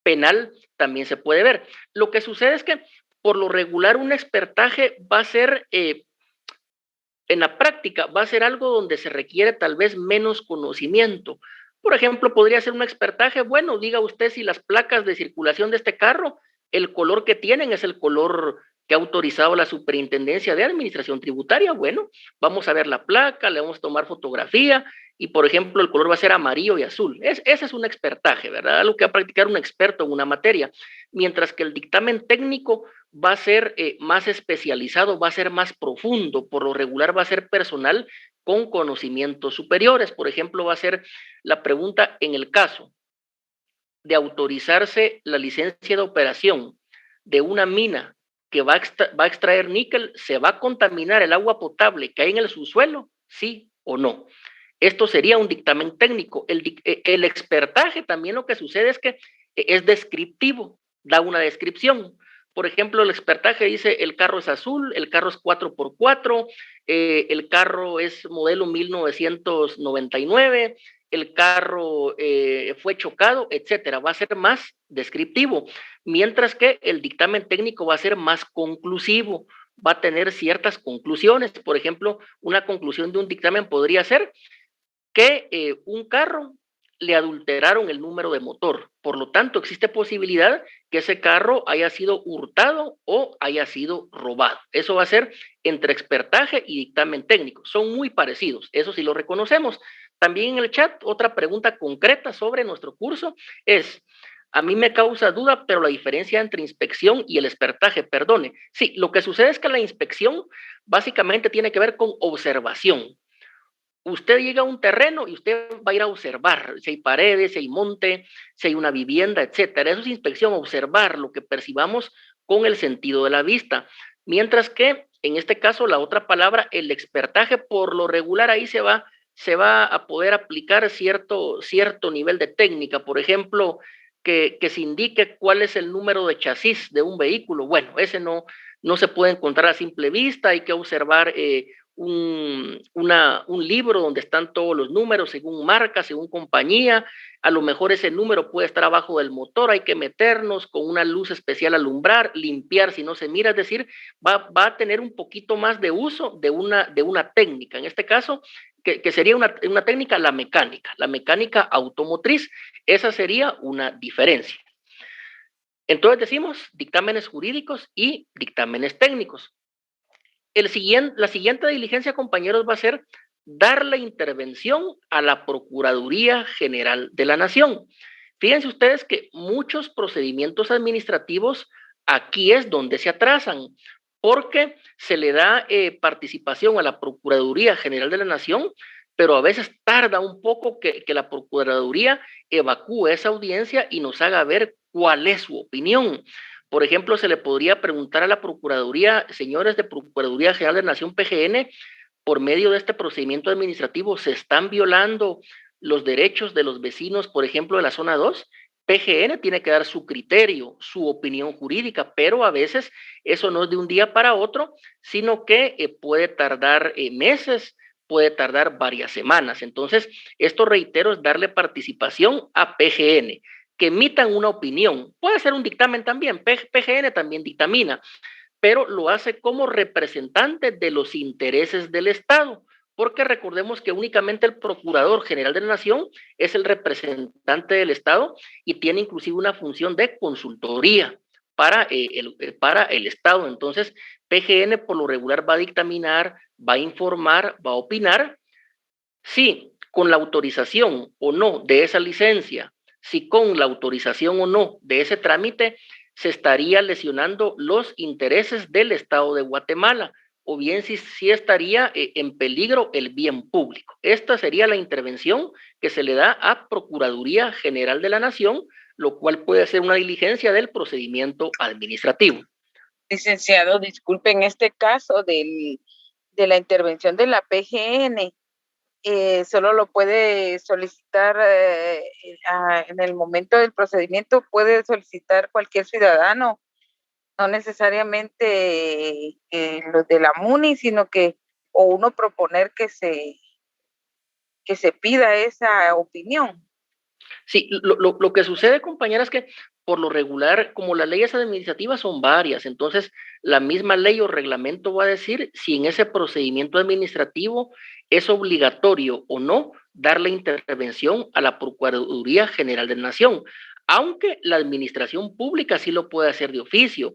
penal también se puede ver. Lo que sucede es que por lo regular un expertaje va a ser en la práctica va a ser algo donde se requiere tal vez menos conocimiento. Por ejemplo, podría ser un expertaje, bueno, diga usted si las placas de circulación de este carro, el color que tienen es el color que ha autorizado la Superintendencia de Administración Tributaria. Bueno, vamos a ver la placa, le vamos a tomar fotografía y, por ejemplo, el color va a ser amarillo y azul. Ese es un expertaje, ¿verdad? Algo que va a practicar un experto en una materia. Mientras que el dictamen técnico va a ser más especializado, va a ser más profundo, por lo regular va a ser personal con conocimientos superiores. Por ejemplo, va a ser la pregunta en el caso de autorizarse la licencia de operación de una mina que va a extraer níquel, ¿se va a contaminar el agua potable que hay en el subsuelo? ¿Sí o no? Esto sería un dictamen técnico. El expertaje también lo que sucede es que es descriptivo, da una descripción. Por ejemplo, el expertaje dice el carro es azul, el carro es 4x4, el carro es modelo 1999, el carro fue chocado, etcétera. Va a ser más descriptivo, mientras que el dictamen técnico va a ser más conclusivo, va a tener ciertas conclusiones. Por ejemplo, una conclusión de un dictamen podría ser que un carro le adulteraron el número de motor. Por lo tanto, existe posibilidad que ese carro haya sido hurtado o haya sido robado. Eso va a ser entre expertaje y dictamen técnico. Son muy parecidos, eso sí lo reconocemos. También en el chat, otra pregunta concreta sobre nuestro curso es, a mí me causa duda, pero la diferencia entre inspección y el expertaje, perdone. Sí, lo que sucede es que la inspección básicamente tiene que ver con observación. Usted llega a un terreno y usted va a ir a observar si hay paredes, si hay monte, si hay una vivienda, etcétera. Eso es inspección, observar lo que percibamos con el sentido de la vista. Mientras que, en este caso, la otra palabra, el expertaje, por lo regular ahí se va a poder aplicar cierto nivel de técnica. Por ejemplo, que se indique cuál es el número de chasis de un vehículo. Bueno, ese no se puede encontrar a simple vista, hay que observar un libro donde están todos los números según marca, según compañía. A lo mejor ese número puede estar abajo del motor, hay que meternos con una luz especial a alumbrar, limpiar si no se mira, es decir, va a tener un poquito más de uso de una técnica, en este caso, que sería una técnica, la mecánica automotriz. Esa sería una diferencia. Entonces decimos dictámenes jurídicos y dictámenes técnicos. La siguiente diligencia, compañeros, va a ser dar la intervención a la Procuraduría General de la Nación. Fíjense ustedes que muchos procedimientos administrativos aquí es donde se atrasan, porque se le da participación a la Procuraduría General de la Nación, pero a veces tarda un poco que la Procuraduría evacúe esa audiencia y nos haga ver cuál es su opinión. Por ejemplo, se le podría preguntar a la Procuraduría, señores de Procuraduría General de la Nación, PGN, por medio de este procedimiento administrativo, ¿se están violando los derechos de los vecinos, por ejemplo, de la zona 2? PGN tiene que dar su criterio, su opinión jurídica, pero a veces eso no es de un día para otro, sino que puede tardar meses, puede tardar varias semanas. Entonces, esto, reitero, es darle participación a PGN, que emitan una opinión. Puede ser un dictamen también, PGN también dictamina, pero lo hace como representante de los intereses del Estado, porque recordemos que únicamente el Procurador General de la Nación es el representante del Estado y tiene inclusive una función de consultoría para el Estado. Entonces, PGN por lo regular va a dictaminar, va a informar, va a opinar, si con la autorización o no de esa licencia, si con la autorización o no de ese trámite se estaría lesionando los intereses del Estado de Guatemala, o bien si estaría en peligro el bien público. Esta sería la intervención que se le da a Procuraduría General de la Nación, lo cual puede ser una diligencia del procedimiento administrativo. Licenciado, disculpe, en este caso de la intervención de la PGN, solo lo puede solicitar en el momento del procedimiento, puede solicitar cualquier ciudadano, no necesariamente los de la MUNI, sino que o uno proponer que se pida esa opinión. Sí, lo que sucede, compañera, es que por lo regular, como las leyes administrativas son varias, entonces la misma ley o reglamento va a decir si en ese procedimiento administrativo es obligatorio o no dar la intervención a la Procuraduría General de la Nación, aunque la administración pública sí lo puede hacer de oficio,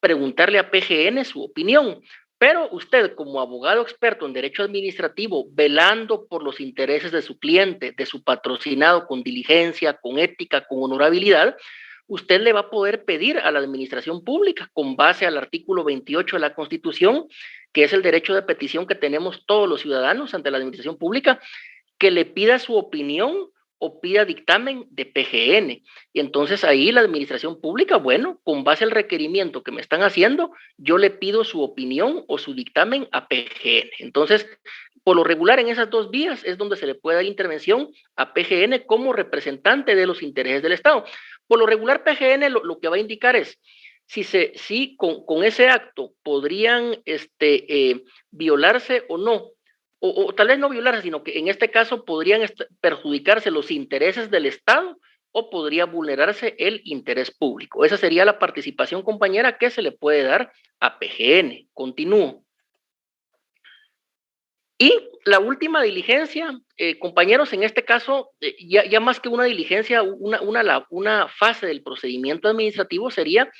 preguntarle a PGN su opinión. Pero usted, como abogado experto en derecho administrativo, velando por los intereses de su cliente, de su patrocinado con diligencia, con ética, con honorabilidad, usted le va a poder pedir a la administración pública, con base al artículo 28 de la Constitución, que es el derecho de petición que tenemos todos los ciudadanos ante la administración pública, que le pida su opinión o pida dictamen de PGN. Y entonces ahí la administración pública, bueno, con base al requerimiento que me están haciendo, yo le pido su opinión o su dictamen a PGN. Entonces, Por lo regular, en esas dos vías es donde se le puede dar intervención a PGN como representante de los intereses del Estado. Por lo regular, PGN lo que va a indicar es si con ese acto podrían violarse o no, o tal vez no violarse, sino que en este caso podrían perjudicarse los intereses del Estado o podría vulnerarse el interés público. Esa sería la participación, compañera, que se le puede dar a PGN. Continúo. Y la última diligencia, compañeros, en este caso, ya más que una diligencia, una fase del procedimiento administrativo sería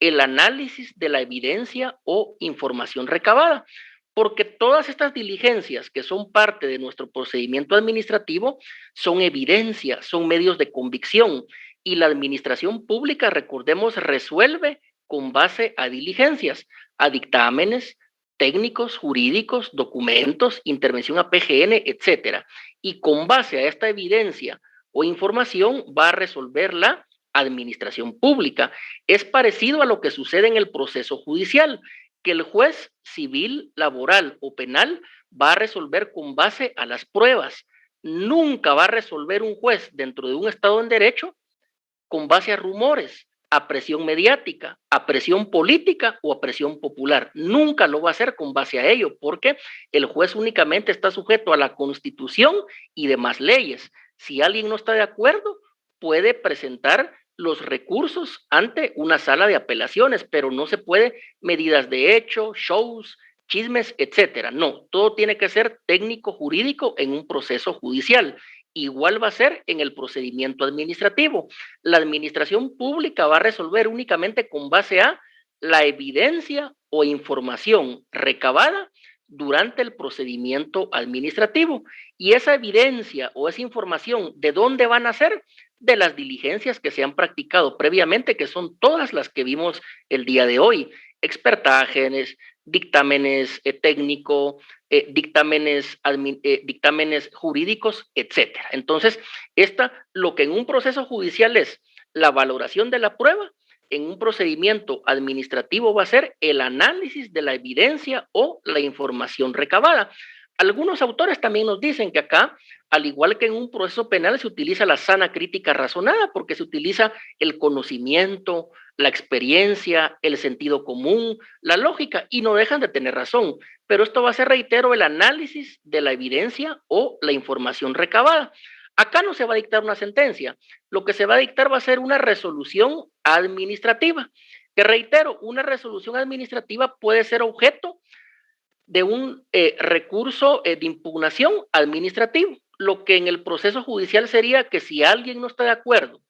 el análisis de la evidencia o información recabada, porque todas estas diligencias que son parte de nuestro procedimiento administrativo son evidencia, son medios de convicción, y la administración pública, recordemos, resuelve con base a diligencias, a dictámenes técnicos, jurídicos, documentos, intervención a PGN, etcétera. Y con base a esta evidencia o información va a resolver la administración pública. Es parecido a lo que sucede en el proceso judicial, que el juez civil, laboral o penal va a resolver con base a las pruebas. Nunca va a resolver un juez dentro de un Estado en derecho con base a rumores, a presión mediática, a presión política o a presión popular. Nunca lo va a hacer con base a ello, porque el juez únicamente está sujeto a la Constitución y demás leyes. Si alguien no está de acuerdo, puede presentar los recursos ante una sala de apelaciones, pero no se puede medidas de hecho, shows, chismes, etcétera. No, todo tiene que ser técnico jurídico en un proceso judicial. Igual va a ser en el procedimiento administrativo. La administración pública va a resolver únicamente con base a la evidencia o información recabada durante el procedimiento administrativo. Y esa evidencia o esa información, ¿de dónde van a ser? De las diligencias que se han practicado previamente, que son todas las que vimos el día de hoy: expertágenes, dictámenes técnicos, dictámenes jurídicos, etcétera. Entonces, lo que en un proceso judicial es la valoración de la prueba, en un procedimiento administrativo va a ser el análisis de la evidencia o la información recabada. Algunos autores también nos dicen que acá, al igual que en un proceso penal, se utiliza la sana crítica razonada, porque se utiliza el conocimiento, la experiencia, el sentido común, la lógica, y no dejan de tener razón. Pero esto va a ser, reitero, el análisis de la evidencia o la información recabada. Acá no se va a dictar una sentencia. Lo que se va a dictar va a ser una resolución administrativa, que, reitero, una resolución administrativa puede ser objeto de un recurso de impugnación administrativo, lo que en el proceso judicial sería que si alguien no está de acuerdo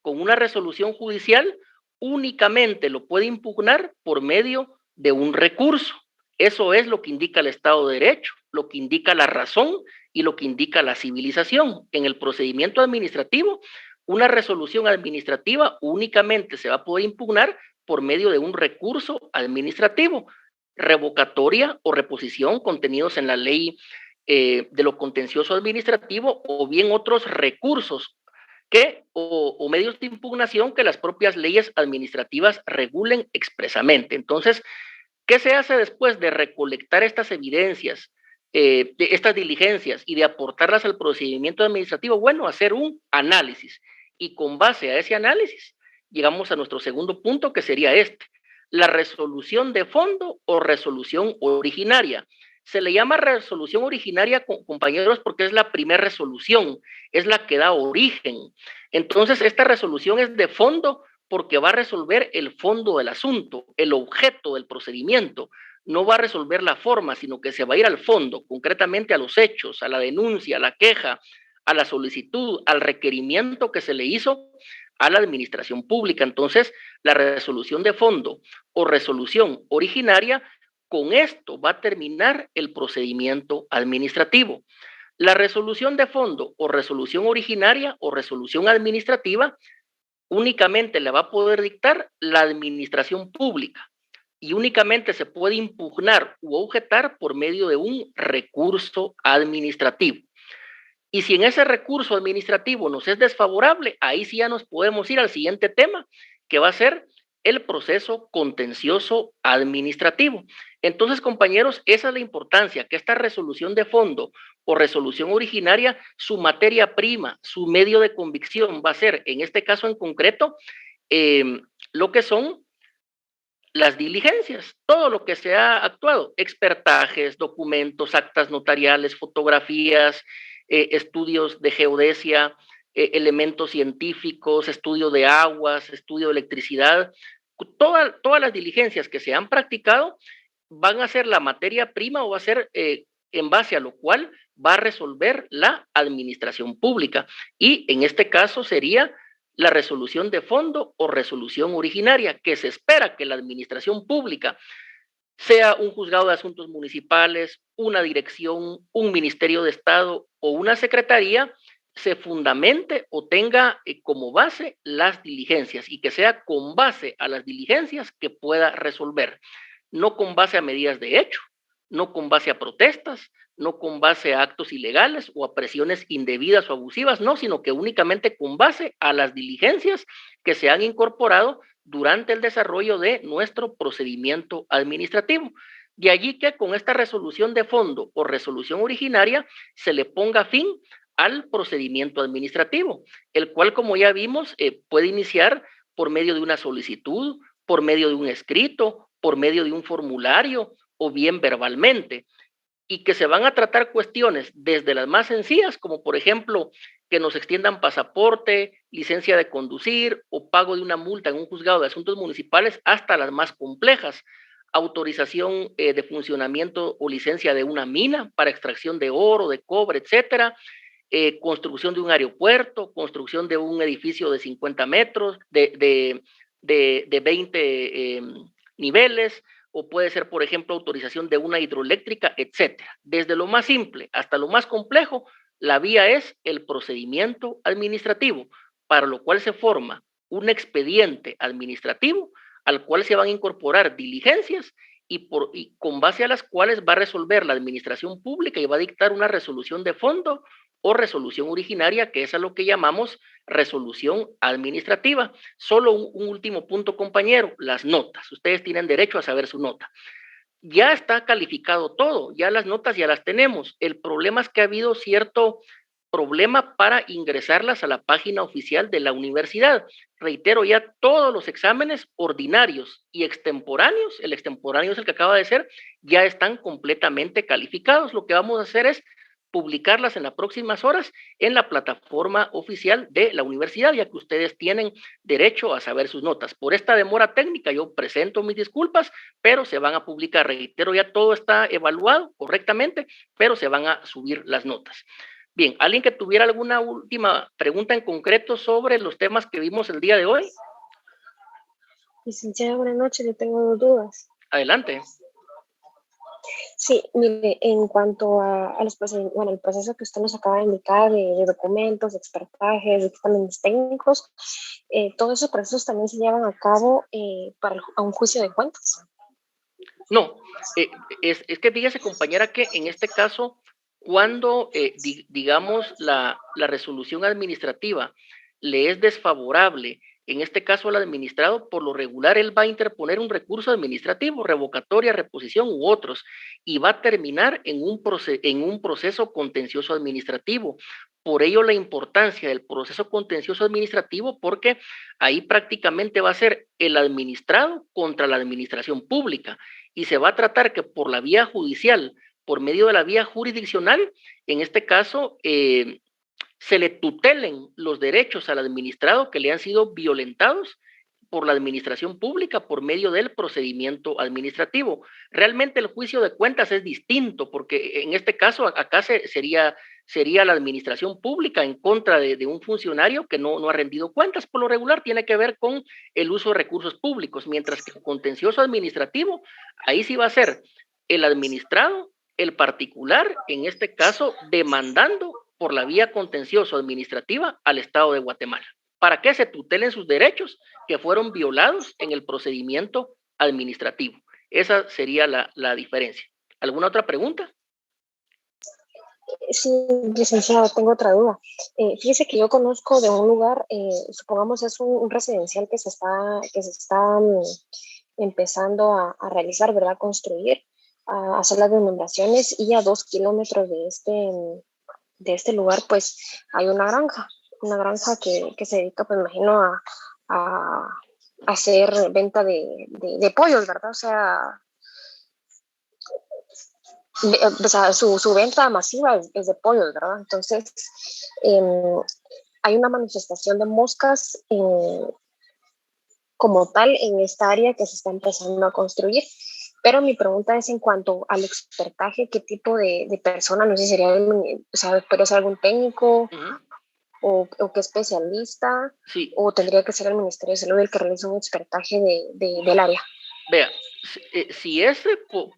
con una resolución judicial, únicamente lo puede impugnar por medio de un recurso. Eso es lo que indica el Estado de Derecho, lo que indica la razón y lo que indica la civilización. En el procedimiento administrativo, una resolución administrativa únicamente se va a poder impugnar por medio de un recurso administrativo, revocatoria o reposición contenidos en la ley de lo contencioso administrativo, o bien otros recursos o medios de impugnación que las propias leyes administrativas regulen expresamente. Entonces, ¿qué se hace después de recolectar estas evidencias, de estas diligencias y de aportarlas al procedimiento administrativo? Bueno, hacer un análisis, y con base a ese análisis llegamos a nuestro segundo punto, que sería la resolución de fondo o resolución originaria. Se le llama resolución originaria, compañeros, porque es la primera resolución, es la que da origen. Entonces, esta resolución es de fondo porque va a resolver el fondo del asunto, el objeto del procedimiento. No va a resolver la forma, sino que se va a ir al fondo, concretamente a los hechos, a la denuncia, a la queja, a la solicitud, al requerimiento que se le hizo a la administración pública. Entonces, la resolución de fondo o resolución originaria, con esto va a terminar el procedimiento administrativo. La resolución de fondo o resolución originaria o resolución administrativa únicamente la va a poder dictar la administración pública, y únicamente se puede impugnar u objetar por medio de un recurso administrativo. Y si en ese recurso administrativo nos es desfavorable, ahí sí ya nos podemos ir al siguiente tema, que va a ser el proceso contencioso administrativo. Entonces, compañeros, esa es la importancia, que esta resolución de fondo o resolución originaria, su materia prima, su medio de convicción va a ser, en este caso en concreto, lo que son las diligencias, todo lo que se ha actuado, expertajes, documentos, actas notariales, fotografías, estudios de geodesia, elementos científicos, estudio de aguas, estudio de electricidad, todas las diligencias que se han practicado van a ser la materia prima o va a ser en base a lo cual va a resolver la administración pública. Y en este caso sería la resolución de fondo o resolución originaria, que se espera que la administración pública, sea un juzgado de asuntos municipales, una dirección, un ministerio de Estado o una secretaría, se fundamente o tenga como base las diligencias y que sea con base a las diligencias que pueda resolver, no con base a medidas de hecho, no con base a protestas, no con base a actos ilegales o a presiones indebidas o abusivas, no, sino que únicamente con base a las diligencias que se han incorporado durante el desarrollo de nuestro procedimiento administrativo. De allí que con esta resolución de fondo o resolución originaria se le ponga fin al procedimiento administrativo, el cual, como ya vimos, puede iniciar por medio de una solicitud, por medio de un escrito, por medio de un formulario o bien verbalmente, y que se van a tratar cuestiones desde las más sencillas, como por ejemplo que nos extiendan pasaporte, licencia de conducir o pago de una multa en un juzgado de asuntos municipales, hasta las más complejas, autorización de funcionamiento o licencia de una mina para extracción de oro, de cobre, etcétera, construcción de un aeropuerto, construcción de un edificio de 50 metros, de 20 niveles, o puede ser, por ejemplo, autorización de una hidroeléctrica, etcétera. Desde lo más simple hasta lo más complejo, la vía es el procedimiento administrativo, para lo cual se forma un expediente administrativo al cual se van a incorporar diligencias y con base a las cuales va a resolver la administración pública y va a dictar una resolución de fondo o resolución originaria, que es a lo que llamamos resolución administrativa. Solo un último punto, compañero, las notas. Ustedes tienen derecho a saber su nota. Ya está calificado todo, ya las notas ya las tenemos. El problema es que ha habido cierto problema para ingresarlas a la página oficial de la universidad. Reitero, ya todos los exámenes ordinarios y extemporáneos, el extemporáneo es el que acaba de ser, ya están completamente calificados. Lo que vamos a hacer es publicarlas en las próximas horas en la plataforma oficial de la universidad, ya que ustedes tienen derecho a saber sus notas. Por esta demora técnica yo presento mis disculpas, pero se van a publicar. Reitero, ya todo está evaluado correctamente, pero se van a subir las notas. Bien, ¿alguien que tuviera alguna última pregunta en concreto sobre los temas que vimos el día de hoy? Licenciada, buenas noches, yo tengo dos dudas. Adelante. Sí, mire, en cuanto a los procedimientos, bueno, el proceso que usted nos acaba de indicar de documentos, expertajes, exámenes técnicos, todos esos procesos también se llevan a cabo a un juicio de cuentas. No, es que fíjese, compañera, que en este caso, cuando, digamos, la resolución administrativa le es desfavorable, en este caso al administrado, por lo regular él va a interponer un recurso administrativo, revocatoria, reposición u otros, y va a terminar en un proceso contencioso administrativo. Por ello la importancia del proceso contencioso administrativo, porque ahí prácticamente va a ser el administrado contra la administración pública, y se va a tratar que por la vía judicial, por medio de la vía jurisdiccional, en este caso, se le tutelen los derechos al administrado que le han sido violentados por la administración pública por medio del procedimiento administrativo. Realmente el juicio de cuentas es distinto, porque en este caso acá sería la administración pública en contra de un funcionario que no ha rendido cuentas. Por lo regular tiene que ver con el uso de recursos públicos, mientras que el contencioso administrativo, ahí sí va a ser el administrado, el particular, en este caso, demandando por la vía contencioso administrativa al Estado de Guatemala, para que se tutelen sus derechos que fueron violados en el procedimiento administrativo. Esa sería la diferencia. ¿Alguna otra pregunta? Sí, licenciado, tengo otra duda. Fíjese que yo conozco de un lugar, supongamos es un residencial que se está empezando a realizar, ¿verdad? Construir, a hacer las inundaciones y a 2 kilómetros de este lugar, pues hay una granja que se dedica, pues imagino, a hacer venta de pollos, ¿verdad? O sea, su venta masiva es de pollos, ¿verdad? Entonces, hay una manifestación de moscas como tal en esta área que se está empezando a construir. Pero mi pregunta es en cuanto al expertaje, ¿qué tipo de persona? No sé si sería, o sea, ¿puede ser algún técnico o qué especialista? Sí, ¿O tendría que ser el Ministerio de Salud el que realice un expertaje del área? vea, si es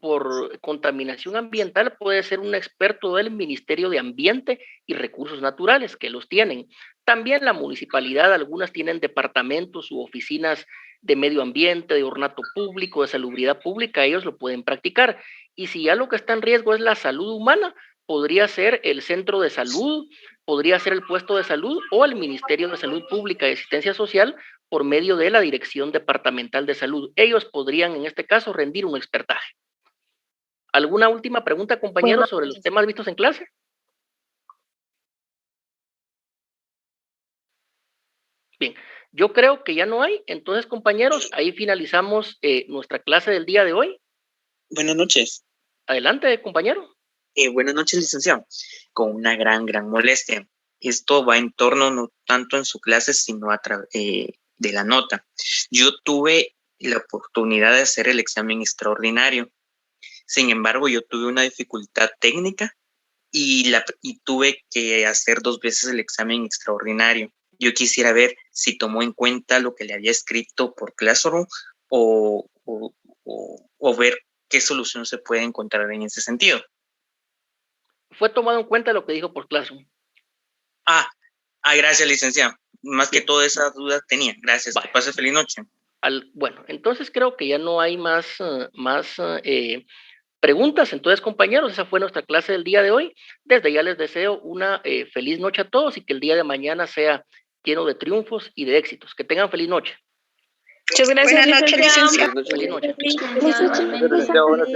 por contaminación ambiental, puede ser un experto del Ministerio de Ambiente y Recursos Naturales, que los tienen. También la municipalidad, algunas tienen departamentos u oficinas de medio ambiente, de ornato público, de salubridad pública, ellos lo pueden practicar. Y si ya lo que está en riesgo es la salud humana, podría ser el centro de salud, podría ser el puesto de salud o el Ministerio de Salud Pública y Asistencia Social por medio de la Dirección Departamental de Salud. Ellos podrían, en este caso, rendir un expertaje. ¿Alguna última pregunta, compañeros, sobre los temas vistos en clase? Bien, yo creo que ya no hay. Entonces, compañeros, ahí finalizamos nuestra clase del día de hoy. Buenas noches. Adelante, compañero. Buenas noches, licenciado. Con una gran molestia. Esto va en torno no tanto en su clase, sino a través de la nota. Yo tuve la oportunidad de hacer el examen extraordinario. Sin embargo, yo tuve una dificultad técnica y tuve que hacer 2 veces el examen extraordinario. Yo quisiera ver si tomó en cuenta lo que le había escrito por Classroom o ver qué solución se puede encontrar en ese sentido. Fue tomado en cuenta lo que dijo por Classroom. Gracias, licenciado. Más que todas esas dudas tenía. Gracias. Que pase feliz noche. Bueno, entonces creo que ya no hay más preguntas. Entonces, compañeros, esa fue nuestra clase del día de hoy. Desde ya les deseo una feliz noche a todos y que el día de mañana sea lleno de triunfos y de éxitos. Que tengan feliz noche. Muchas gracias, licenciado. Feliz noche. Feliz noche.